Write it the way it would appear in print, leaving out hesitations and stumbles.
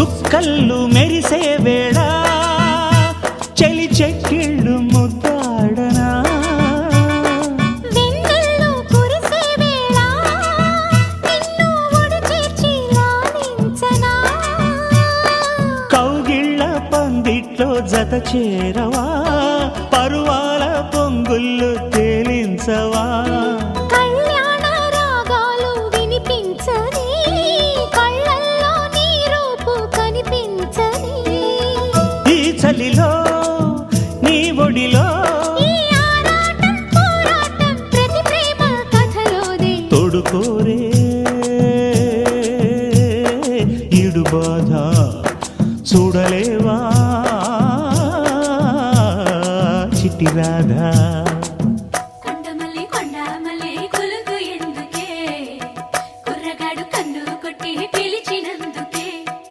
చుక్కళ్ళు మెరిసే వేళ చలి చెక్కిళ్ళు ముద్దాడనా వెన్నెల్లో కురిసే వేళ నిన్ను ఒడి చేర్చి లాలించనా కౌగిళ్ళ పందిట్లో జత చేరవా పరువాల పొంగుళ్ళు తేలించవా కళ్యాణ రాగాలు వినిపించని కళ్ళల్లో నీ రూపు కనిపించని ఈ చలిలో నీ ఒడిలో ఈ ఆరాటం పోరాటం ప్రతి ప్రేమ కథలోదే తోడుకోరే ఈడు బాధ చూడలేవా చిట్టి రాధా